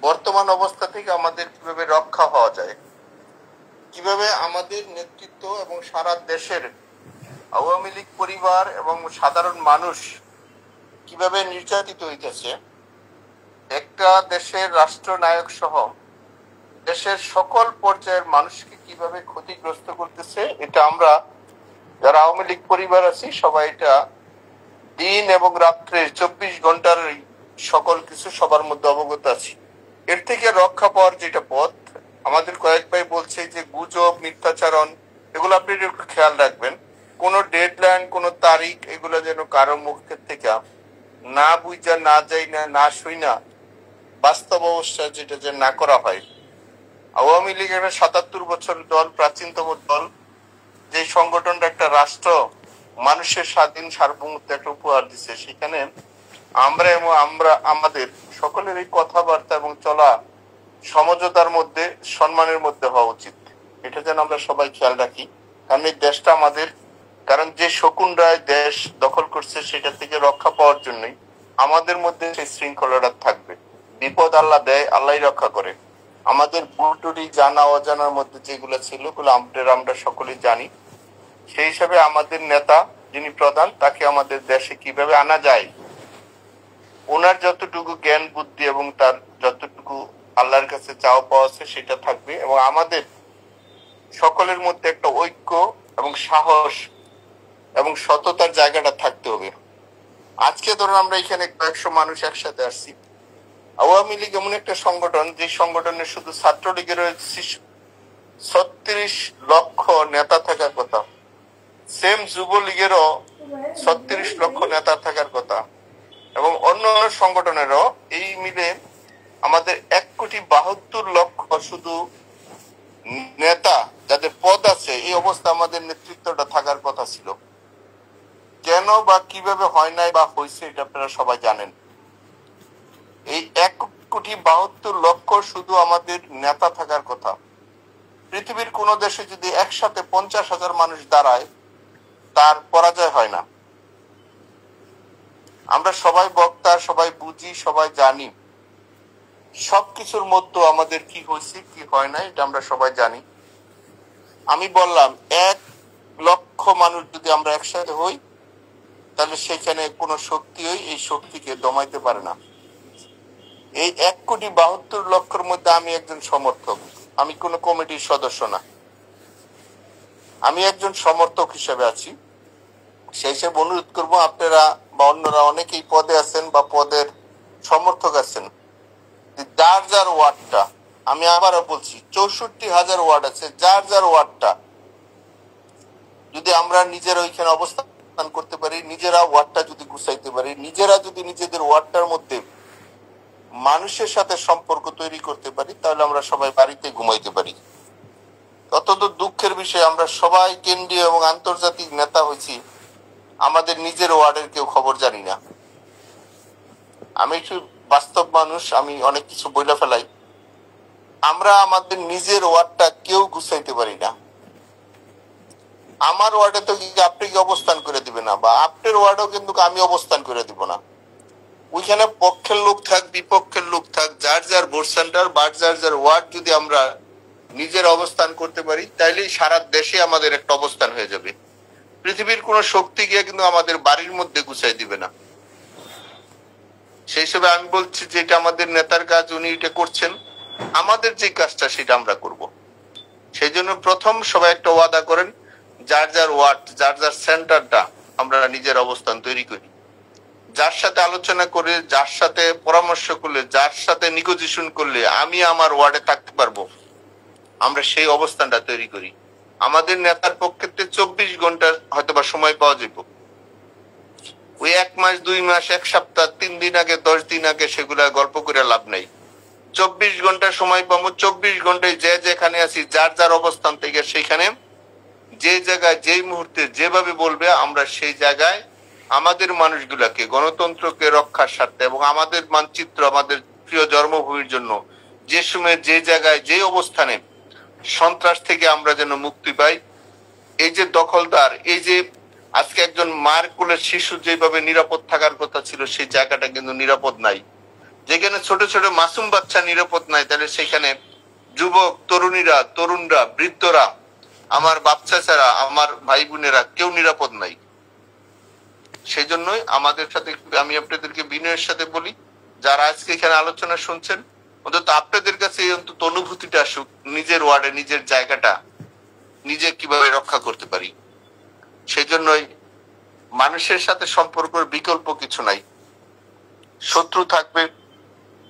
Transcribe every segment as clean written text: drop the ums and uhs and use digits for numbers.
বর্তমান অবস্থা থেকে আমাদের কিভাবে রক্ষা হওয়া যায়, কিভাবে আমাদের নেতৃত্ব এবং সারা দেশের আওয়ামী লীগ পরিবার এবং সাধারণ মানুষ কিভাবে নির্যাতিত হইতেছে, একটা দেশের রাষ্ট্রনায়ক সহ দেশের সকল পর্যায়ের মানুষকে কিভাবে ক্ষতিগ্রস্ত করতেছে, এটা আমরা যারা আওয়ামী লীগ পরিবার আছি সবাই এটা দিন এবং রাত্রে 24 ঘন্টার সকল কিছু সবার মধ্যে অবগত আছি। এর থেকে রক্ষা পাওয়ার যেটা পথ, আমাদের কয়েক ভাই বলছে যে গুজব, মিথ্যাচারণ, এগুলো আপনি একটু খেয়াল রাখবেন। কোন ডেডলাইন, কোন তারিখ, এগুলো যেন কারো মুখের থেকে না বুঝা, না যাই না শুই না, বাস্তব অবস্থা যেটা যে না করা হয়। আওয়ামী লীগ একটা 77 বছর দল, প্রাচীনতম দল, যে সংগঠনটা একটা রাষ্ট্র মানুষের স্বাধীন সার্বভৌমত্ব একটা উপহার দিচ্ছে, সেখানে আমরা আমাদের সকলের এই কথাবার্তা এবং চলা সমঝোতার মধ্যে, সম্মানের মধ্যে হওয়া উচিত। এটা যেন আমরা সবাই খেয়াল রাখি, কারণ এই দেশটা আমাদের, কারণ যে শকুন রায় দেশ দখল করছে সেটা থেকে রক্ষা পাওয়ার জন্যই আমাদের মধ্যে সেই শৃঙ্খলাটা থাকবে। বিপদ আল্লাহ দেয়, আল্লাহই রক্ষা করে। আমাদের ভুলটুটি জানা অজানার মধ্যে যেগুলো ছিল ওগুলো আমরা সকলেই জানি। সেই হিসাবে আমাদের নেতা যিনি প্রধান, তাকে আমাদের দেশে কিভাবে আনা যায়, ওনার যতটুকু জ্ঞান বুদ্ধি এবং তার যতটুকু আল্লাহর কাছে চাওয়া পাওয়া আছে সেটা থাকবে, এবং আমাদের সকলের মধ্যে একটা ঐক্য এবং সাহস এবং সততার জায়গাটা থাকতে হবে। আজকে ধরুন আমরা এখানে কয়েকশো মানুষ একসাথে আসছি। আওয়ামী লীগ এমন একটা সংগঠন, যে সংগঠনের শুধু ছাত্রলীগের 36 লক্ষ নেতা থাকার কথা, সেম যুবলীগেরও 36 লক্ষ নেতা থাকার কথা, এবং অন্য সংগঠনেরও এই মিলে আমাদের 1,72,00,000 শুধু নেতা যাদের পদ আছে, এই অবস্থা আমাদের নেতৃত্বটা থাকার কথা ছিল। কেন বা কিভাবে হয় নাই বা হয়েছে এটা আপনারা সবাই জানেন। এই 1,72,00,000 শুধু আমাদের নেতা থাকার কথা। পৃথিবীর কোন দেশে যদি একসাথে 50,000 মানুষ দাঁড়ায়, তার পরাজয় হয় না। আমরা সবাই বক্তা, সবাই বুঝি, সবাই জানি সবকিছুর মধ্যে আমাদের কি হয়েছে কি হয় না, এটা আমরা সবাই জানি। আমি বললাম 1,00,000 মানুষ যদি আমরা একসাথে হই, তাহলে সেখানে কোনো শক্তি এই শক্তিকে দমাইতে পারে না। এই 1,72,00,000 মধ্যে আমি একজন সমর্থক, আমি কোনো কমিটির সদস্য না, আমি একজন সমর্থক হিসেবে আছি। সেই হিসেবে অনুরোধ করবো, আপনারা বা অন্যরা অনেকেই পদে আছেন বা পদের সমর্থক আছেন, যার যার ওয়ার্ডটা, আমি আবারও বলছি 64,000 ওয়ার্ড আছে, যার যার ওয়ার্ডটা যদি আমরা নিজেরা ওইখানে অবস্থান করতে পারি, নিজেরা ওয়ার্ডটা যদি গুছাইতে পারি, নিজেরা যদি নিজেদের ওয়ার্ডটার মধ্যে মানুষের সাথে সম্পর্ক তৈরি করতে পারি, তাহলে আমরা সবাই বাড়িতে ঘুমাইতে পারি। অত্যন্ত দুঃখের বিষয়, আমরা সবাই কেন্দ্রীয় এবং আন্তর্জাতিক নেতা হয়েছি, আমাদের নিজের ওয়ার্ডের কেউ খবর জানি না। আমি একটু বাস্তব মানুষ, আমি অনেক কিছু বইলা ফেলাই। আমরা আমাদের নিজের ওয়ার্ডটা কেউ গুছাইতে পারি না। আমার ওয়ার্ডে তো আপনি কি অবস্থান করে দিবে না, বা আপনার ওয়ার্ডেও কিন্তু আমি অবস্থান করে দিব না। ওইখানে পক্ষের লোক থাক, বিপক্ষের লোক থাক, যার যার ভোট সেন্টার বা যার যার ওয়ার্ড যদি আমরা নিজের অবস্থান করতে পারি, তাইলে সারা দেশে আমাদের একটা অবস্থান হয়ে যাবে। পৃথিবীর কোন শক্তি গিয়ে কিন্তু আমাদের বাড়ির মধ্যে গুছাই দিবে না। সেই হিসেবে আমি বলছি যে এটা আমাদের নেতার কাজ, উনি এটা করছেন, আমাদের যে কাজটা সেটা আমরা করব। সেই জন্য প্রথম সবাই একটা ওয়াদা করেন, যার যার ওয়ার্ড, যার যার সেন্টারটা আমরা নিজের অবস্থান তৈরি করি, যার সাথে আলোচনা করে, যার সাথে পরামর্শ করলে, যার সাথে নিগোজিয়েশন করলে আমি আমার ওয়ার্ডে থাকতে পারবো, আমরা সেই অবস্থানটা তৈরি করি। আমাদের নেতার পক্ষে 24 ঘন্টা হয়তো বা সময় পাওয়া যাব, ওই 1 মাস 2 মাস 1 সপ্তাহ 3 দিন আগে 10 দিন আগে সেগুলা গল্প করে লাভ নাই। 24 ঘন্টা সময় পাবো, 24 ঘন্টায় যে যেখানে আছি যার যার অবস্থান থেকে সেখানে যে জায়গায় যেই মুহূর্তে যেভাবে বলবে, আমরা সেই জায়গায় আমাদের মানুষগুলাকে, গণতন্ত্রকে রক্ষার স্বার্থে এবং আমাদের মানচিত্র, আমাদের প্রিয় জন্মভূমির জন্য যে সময় যে জায়গায় যে অবস্থানে সন্ত্রাস থেকে আমরা যেন মুক্তি পাই। এই যে দখলদার, এই যে আজকে একজন মার কোলের শিশু যেভাবে নিরাপদ থাকার কথা ছিল, সেই জায়গাটা কিন্তু নিরাপদ নাই। যেখানে ছোট ছোট মাসুম বাচ্চা নিরাপদ নাই, তাহলে সেখানে যুবক তরুণরা, বৃদ্ধরা, আমার বাচ্চা ছাড়া আমার ভাই বোনেরা কেউ নিরাপদ নাই। সেই জন্যই আমাদের সাথে আমি আপনাদেরকে বিনয়ের সাথে বলি, যারা আজকে এখানে আলোচনা শুনছেন, অন্তত আপনাদের কাছে অন্তত অনুভূতিটা আসুক, নিজের ওয়ার্ডে নিজের জায়গাটা নিজে কিভাবে রক্ষা করতে পারি। সেই জন্যই মানুষের সাথে সম্পর্কের বিকল্প কিছু নাই। শত্রু থাকবে,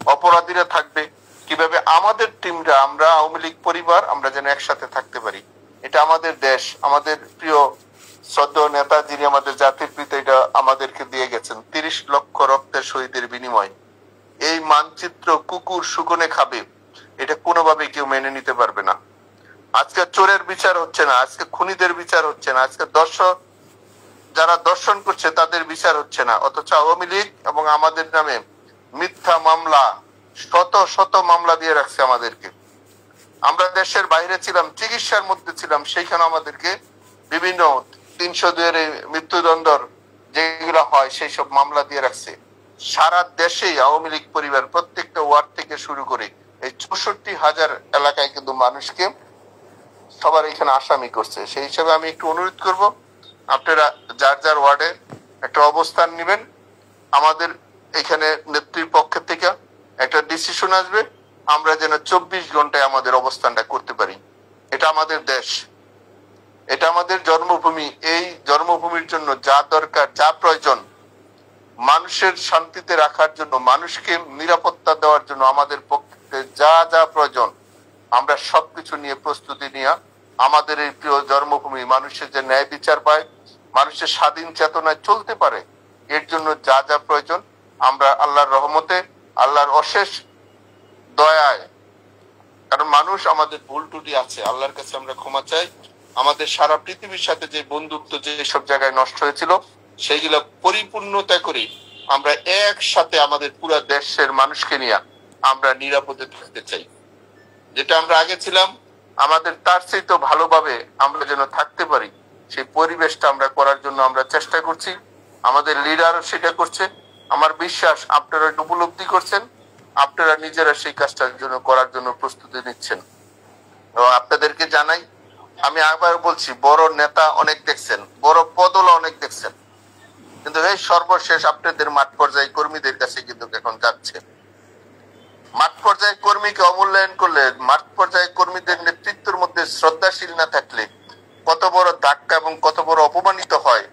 অপরাধীরা থাকবে, কিভাবে আমাদের টিমরা, আমরা আওয়ামী লীগ পরিবার, আমরা যেন একসাথে থাকতে পারি। এটা আমাদের দেশ, আমাদের প্রিয় শ্রদ্ধেয় নেতা যিনি আমাদের জাতির পিতা, এটা আমাদেরকে দিয়ে গেছেন 30 লক্ষ রক্তের শহীদের বিনিময়। এই মানচিত্র কুকুর শুকনে খাবে, এটা কোনোভাবে কেউ মেনে নিতে পারবে না। আজকে চোরের বিচার হচ্ছে না, আজকে খুনিদের বিচার হচ্ছে না, আজকে যারা দর্শন করছে তাদের বিচার হচ্ছে না, অথচ আওয়ামী লীগ এবং আমাদের নামে মিথ্যা মামলা, শত শত মামলা দিয়ে রাখছে আমাদেরকে। আমরা দেশের বাইরে ছিলাম, চিকিৎসার মধ্যে ছিলাম, সেইখানে আমাদেরকে বিভিন্ন 302 মৃত্যুদণ্ডর যেগুলো হয় সেই সব মামলা দিয়ে রাখছে। সারা দেশেই আওয়ামী লীগ পরিবার প্রত্যেকটা ওয়ার্ড থেকে শুরু করে এই 64,000 এলাকায় কিন্তু মানুষকে সবার এখানে আসামি করছে। সেই হিসাবে আমি একটু অনুরোধ করব, আপনারা যার যার ওয়ার্ডে একটা অবস্থান নেবেন। আমাদের এখানে নেত্রীর পক্ষ থেকে একটা ডিসিশন আসবে, আমরা যেন 24 ঘন্টায় আমাদের অবস্থানটা করতে পারি। এটা আমাদের দেশ, এটা আমাদের জন্মভূমি। এই জন্মভূমির জন্য যা দরকার, যা প্রয়োজন, মানুষের শান্তিতে রাখার জন্য, মানুষকে নিরাপত্তা দেওয়ার জন্য আমাদের পক্ষে যা যা প্রয়োজন, আমরা সবকিছু নিয়ে প্রস্তুতি নিয়ে আমাদের এই প্রিয় জন্মভূমি মানুষের যে ন্যায় বিচার পায়, মানুষের স্বাধীন চেতনায় চলতে পারে, এর জন্য যা যা প্রয়োজন আমরা আল্লাহর রহমতে, আল্লাহর অশেষ দয়ায়, কারণ মানুষ আমাদের ভুল ত্রুটি আছে, আল্লাহর কাছে আমরা ক্ষমা চাই। আমাদের সারা পৃথিবীর সাথে যে বন্ধুত্ব যে সব জায়গায় নষ্ট হয়েছিল, সেইগুলো পরিপূর্ণতা করে আমরা একসাথে আমাদের পুরো দেশের মানুষকে নিয়ে আমরা নিরাপদে থাকতে চাই। যেটা আমরা আগে ছিলাম, আমাদের তার চেয়ে তো ভালোভাবে আমরা যেন থাকতে পারি, সেই পরিবেশটা আমরা করার জন্য আমরা চেষ্টা করছি। আমাদের লিডারও সেটা করছে। আমার বিশ্বাস আপনারা উপলব্ধি করছেন, আপনারা নিজেরা সেই কাজটার জন্য করার জন্য প্রস্তুতি নিচ্ছেন। এবং আপনাদেরকে জানাই, আমি আবার বলছি, বড় নেতা অনেক দেখছেন, বড় পদলা অনেক দেখছেন, কিন্তু এই সর্বশেষ আপনাদের মাঠ পর্যায়ে কর্মীদের কাছে কিন্তু এখন যাচ্ছে। মাঠ পর্যায়ে কর্মীকে অমূল্যায়ন করলে, মাঠ পর্যায়ে কর্মীদের নেতৃত্বের মধ্যে শ্রদ্ধাশীল না থাকলে কত বড় ধাক্কা এবং কত বড় অপমানিত হয়,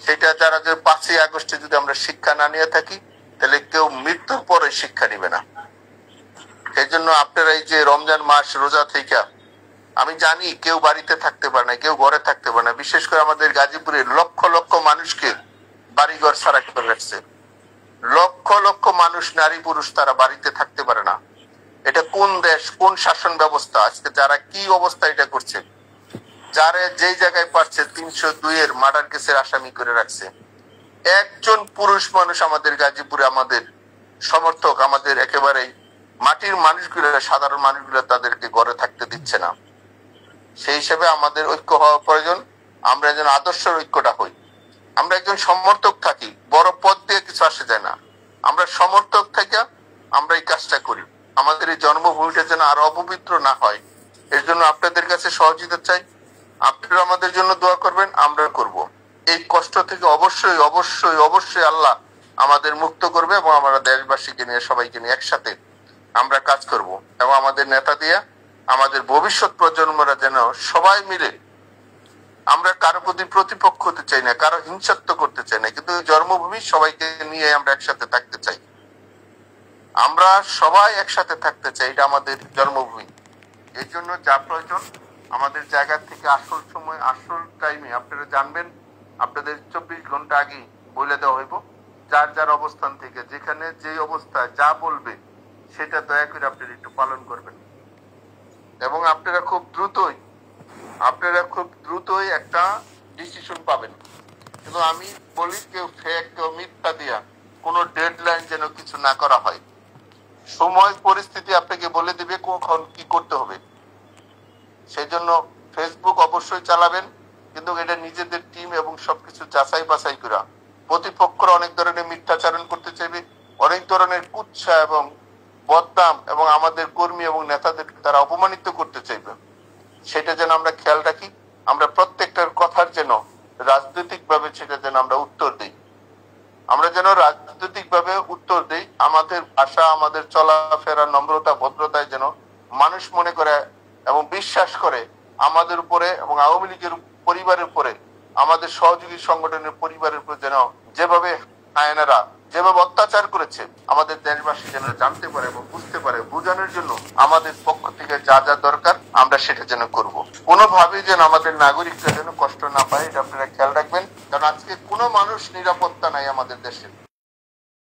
সেটা যারা যে 5ই আগস্টে যদি আমরা শিক্ষা না নিয়ে থাকি, তাহলে কেউ মৃত্যুর পরে শিক্ষা নিবে না। সেই জন্য আপনারা এই যে রমজান মাস রোজা থেকে, আমি জানি কেউ বাড়িতে থাকতে পারে না, কেউ ঘরে থাকতে পারে না। বিশেষ করে আমাদের গাজীপুরের লক্ষ লক্ষ মানুষকে বাড়িঘর ছাড়া করে রাখছে। লক্ষ লক্ষ মানুষ, নারী পুরুষ, তারা বাড়িতে থাকতে পারে না। এটা কোন দেশ, কোন শাসন ব্যবস্থা? আজকে যারা কি অবস্থা এটা করছে, যারা যেই জায়গায় পারছে 302 মার্ডার কেসের আসামি করে রাখছে। একজন পুরুষ মানুষ আমাদের গাজীপুরে, আমাদের সমর্থক, আমাদের একেবারেই মাটির মানুষগুলো, সাধারণ মানুষগুলো তাদেরকে ঘরে থাকতে দিচ্ছে না। সেই হিসেবে আমাদের ঐক্য হওয়া প্রয়োজন। আমরা যেন আদর্শের ঐক্যটা হই। আমরা একজন সমর্থক থাকি, বড় পদ দিয়ে কিছু আসে যায় না। আমরা সমর্থক থেকে আমরা এই কাজটা করি, আমাদের এই জন্মভূমিটা যেন আরো অপবিত্র না হয়। এর জন্য আপনাদের কাছে সহযোগিতা চাই। আপনারা আমাদের জন্য দোয়া করবেন, আমরা করব। এই কষ্ট থেকে অবশ্যই অবশ্যই অবশ্যই আল্লাহ আমাদের মুক্ত করবে, এবং আমরা দেশবাসীকে নিয়ে, সবাইকে নিয়ে একসাথে আমরা কাজ করব। এবং আমাদের নেতা দিয়ে আমাদের ভবিষ্যৎ প্রজন্মরা যেন সবাই মিলে, আমরা কারো প্রতি প্রতিপক্ষ হতে চাই না, কারো হিংসাত্ব করতে চাই না, কিন্তু জন্মভূমি সবাইকে নিয়ে আমরা একসাথে থাকতে চাই। আমরা সবাই একসাথে থাকতে চাই, এটা আমাদের জন্মভূমি। এই জন্য যা প্রয়োজন আমাদের জায়গা থেকে আসল সময়, আসল টাইমে আপনারা জানবেন, আপনাদের 24 ঘন্টা আগে বলে দেওয়া হইব। যার যার অবস্থান থেকে যেখানে যে অবস্থায় যা বলবে সেটা দয়া করে আপনারা একটু পালন করবেন। এবং আপনারা খুব দ্রুতই একটা ডিসিশন পাবেন। কিন্তু আমি বলি, কেউ ফেক, কেউ মিথ্যা দিয়া কোনো ডেডলাইন যেন কিছু না করা হয়। সময় পরিস্থিতি আপনাকে বলে দিবে কখন কি করতে হবে। সেই জন্য ফেসবুক অবশ্যই চালাবেন, কিন্তু এটা নিজেদের টিম এবং সবকিছু যাচাই বাছাই করা। প্রতিপক্ষরা অনেক ধরনের মিথ্যাচারণ করতে চাইবে, অনেক ধরনের কুৎসা এবং বদনাম এবং আমাদের কর্মী এবং নেতাদের তারা অপমানিত করতে চাইবে, সেটা যেন আমরা খেয়াল রাখি। আমরা প্রত্যেকটার কথার যেন রাজনৈতিক ভাবে সেটা যেন আমরা উত্তর দিই, আমরা যেন রাজনৈতিক ভাবে উত্তর দিই। আমাদের ভাষা, আমাদের চলাফেরা, নম্রতা, ভদ্রতায় যেন মানুষ মনে করে এবং বিশ্বাস করে আমাদের উপরে এবং আওয়ামী লীগের পরিবারের উপরে, আমাদের সহযোগী সংগঠনের পরিবারের উপরে যেন যেভাবে আয়নারা যেভাবে অত্যাচার করেছে, আমাদের দেশবাসী যেন জানতে পারে এবং বুঝতে পারে। বোঝানোর জন্য আমাদের পক্ষ থেকে যা যা দরকার আমরা সেটা যেন করব। কোনোভাবেই যেন আমাদের নাগরিকরা যেন কষ্ট না পায়, এটা আপনারা খেয়াল রাখবেন। কারণ আজকে কোনো মানুষ নিরাপত্তা নাই আমাদের দেশে।